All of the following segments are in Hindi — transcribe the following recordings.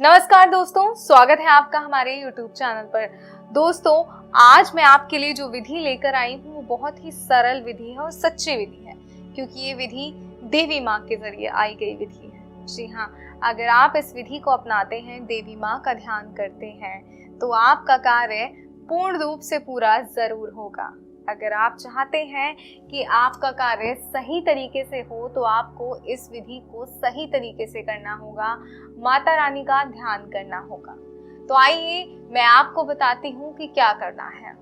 नमस्कार दोस्तों, स्वागत है आपका हमारे YouTube चैनल पर। दोस्तों, आज मैं आपके लिए जो विधि लेकर आई हूँ वो बहुत ही सरल विधि है और सच्ची विधि है, क्योंकि ये विधि देवी माँ के जरिए आई गई विधि है। जी हाँ, अगर आप इस विधि को अपनाते हैं, देवी माँ का ध्यान करते हैं, तो आपका कार्य पूर्ण रूप से पूरा जरूर होगा। अगर आप चाहते हैं कि आपका कार्य सही तरीके से हो, तो आपको इस विधि को सही तरीके से करना होगा, माता रानी का ध्यान करना होगा। तो आइए मैं आपको बताती हूँ कि क्या करना है।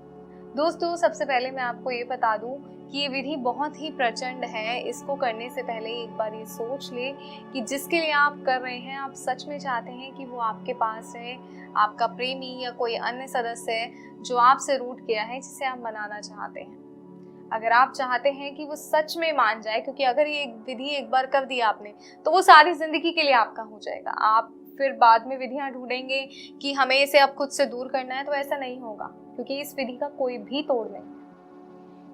दोस्तों, सबसे पहले मैं आपको ये बता दूं कि ये विधि बहुत ही प्रचंड है। इसको करने से पहले एक बार ये सोच ले कि जिसके लिए आप कर रहे हैं, आप सच में चाहते हैं कि वो आपके पास है, आपका प्रेमी या कोई अन्य सदस्य है जो आपसे रूठ गया है, जिसे आप मनाना चाहते हैं। अगर आप चाहते हैं कि वो सच में मान जाए, क्योंकि अगर ये विधि एक बार कर दी आपने तो वो सारी जिंदगी के लिए आपका हो जाएगा। आप फिर बाद में विधियां ढूंढेंगे कि हमें इसे अब खुद से दूर करना है, तो ऐसा नहीं होगा, क्योंकि इस विधि का कोई भी तोड़ नहीं है।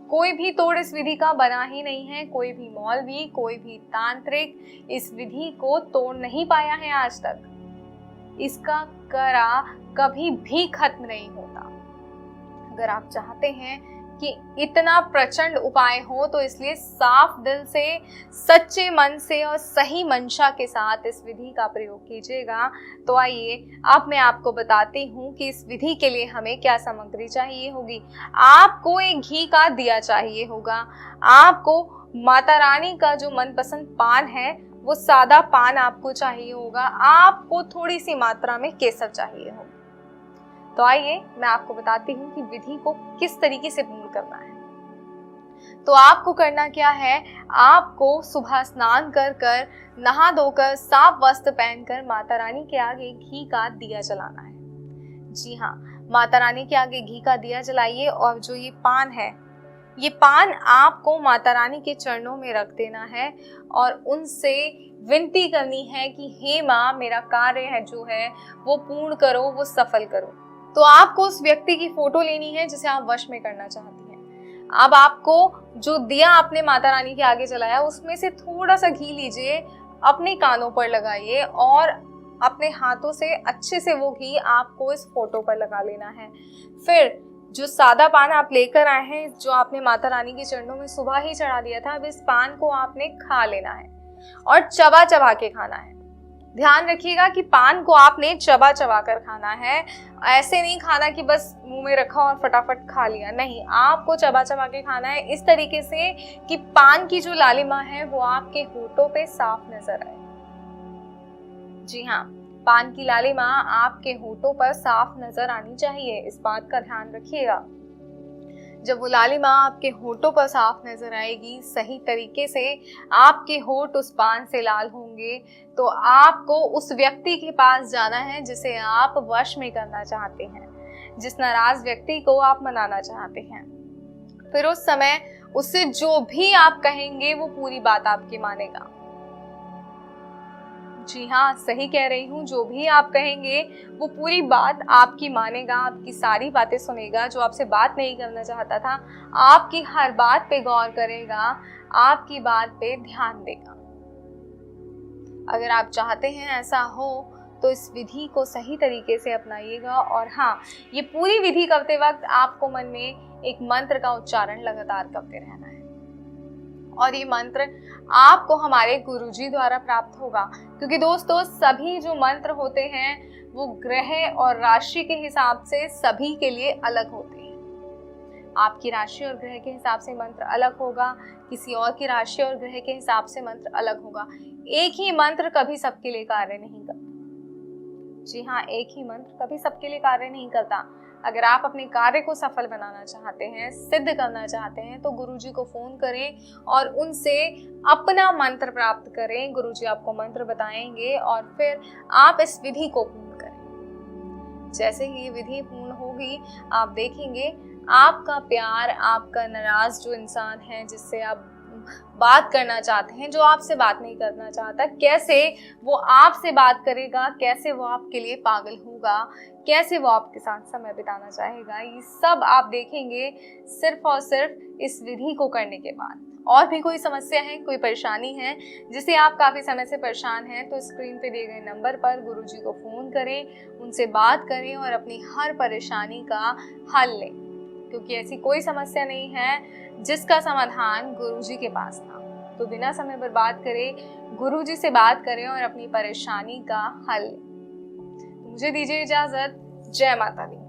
कोई भी तोड़ इस विधि का बना ही नहीं है। कोई भी मौलवी, कोई भी तांत्रिक इस विधि को तोड़ नहीं पाया है आज तक। इसका करा कभी भी खत्म नहीं होता। अगर आप चाहते हैं कि इतना प्रचंड उपाय हो, तो इसलिए साफ दिल से, सच्चे मन से और सही मंशा के साथ इस विधि का प्रयोग कीजिएगा। तो आइए अब मैं आपको बताती हूँ कि इस विधि के लिए हमें क्या सामग्री चाहिए होगी। आपको एक घी का दिया चाहिए होगा। आपको माता रानी का जो मनपसंद पान है, वो सादा पान आपको चाहिए होगा। आपको थोड़ी सी मात्रा में केसर चाहिए होगा। तो आइए मैं आपको बताती हूँ कि विधि को किस तरीके से पूर्ण करना है। तो आपको करना क्या है, आपको सुबह स्नान कर कर, नहा धोकर, साफ वस्त्र पहनकर माता रानी के आगे घी का दिया जलाना है। जी हाँ, माता रानी के आगे घी का दिया जलाइए और जो ये पान है, ये पान आपको माता रानी के चरणों में रख देना है और उनसे विनती करनी है कि हे माँ, मेरा कार्य है जो है वो पूर्ण करो, वो सफल करो। तो आपको उस व्यक्ति की फोटो लेनी है जिसे आप वश में करना चाहती हैं। अब आपको जो दिया आपने माता रानी के आगे जलाया, उसमें से थोड़ा सा घी लीजिए, अपने कानों पर लगाइए और अपने हाथों से अच्छे से वो घी आपको इस फोटो पर लगा लेना है। फिर जो सादा पान आप लेकर आए हैं, जो आपने माता रानी के चरणों में सुबह ही चढ़ा दिया था, अब इस पान को आपने खा लेना है और चबा चबा के खाना है। ध्यान रखिएगा कि पान को आपने चबा चबा कर खाना है। ऐसे नहीं खाना कि बस मुंह में रखा और फटाफट खा लिया, नहीं, आपको चबा चबा के खाना है इस तरीके से कि पान की जो लालिमा है वो आपके होठों पे साफ नजर आए। जी हाँ, पान की लालिमा आपके होठों पर साफ नजर आनी चाहिए, इस बात का ध्यान रखिएगा। जब वो लालिमा आपके होठों पर साफ नजर आएगी, सही तरीके से आपके होठ उस पान से लाल होंगे, तो आपको उस व्यक्ति के पास जाना है जिसे आप वश में करना चाहते हैं, जिस नाराज व्यक्ति को आप मनाना चाहते हैं। फिर उस समय उससे जो भी आप कहेंगे वो पूरी बात आपकी मानेगा। जी हाँ, सही कह रही हूँ, जो भी आप कहेंगे वो पूरी बात आपकी मानेगा, आपकी सारी बातें सुनेगा। जो आपसे बात नहीं करना चाहता था, आपकी हर बात पे गौर करेगा, आपकी बात पे ध्यान देगा। अगर आप चाहते हैं ऐसा हो, तो इस विधि को सही तरीके से अपनाइएगा। और हाँ, ये पूरी विधि करते वक्त आपको मन में एक मंत्र का उच्चारण लगातार करते रहना है और ये मंत्र आपको हमारे गुरुजी द्वारा प्राप्त होगा, क्योंकि दोस्तों सभी जो मंत्र होते हैं वो ग्रह और राशि के हिसाब से सभी के लिए अलग होते हैं। आपकी राशि और ग्रह के हिसाब से मंत्र अलग होगा, किसी और की राशि और ग्रह के हिसाब से मंत्र अलग होगा। एक ही मंत्र कभी सबके लिए कार्य नहीं करता। जी हाँ, एक ही मंत्र कभी सबके लिए कार्य नहीं करता। अगर आप अपने कार्य को सफल बनाना चाहते हैं, सिद्ध करना चाहते हैं, तो गुरुजी को फोन करें और उनसे अपना मंत्र प्राप्त करें। गुरुजी आपको मंत्र बताएंगे और फिर आप इस विधि को पूर्ण करें। जैसे ही ये विधि पूर्ण होगी, आप देखेंगे आपका प्यार, आपका नाराज जो इंसान है, जिससे आप बात करना चाहते हैं, जो आपसे बात नहीं करना चाहता, कैसे वो आपसे बात करेगा, कैसे वो आपके लिए पागल होगा, कैसे वो आपके साथ समय बिताना चाहेगा, ये सब आप देखेंगे सिर्फ और सिर्फ इस विधि को करने के बाद। और भी कोई समस्या है, कोई परेशानी है जिसे आप काफ़ी समय से परेशान हैं, तो स्क्रीन पे दिए गए नंबर पर गुरुजी को फ़ोन करें, उनसे बात करें और अपनी हर परेशानी का हल लें, क्योंकि ऐसी कोई समस्या नहीं है जिसका समाधान गुरुजी के पास ना हो। तो बिना समय बर्बाद करे गुरुजी से बात करें और अपनी परेशानी का हल लें। मुझे दीजिए इजाज़त। जय माता दी।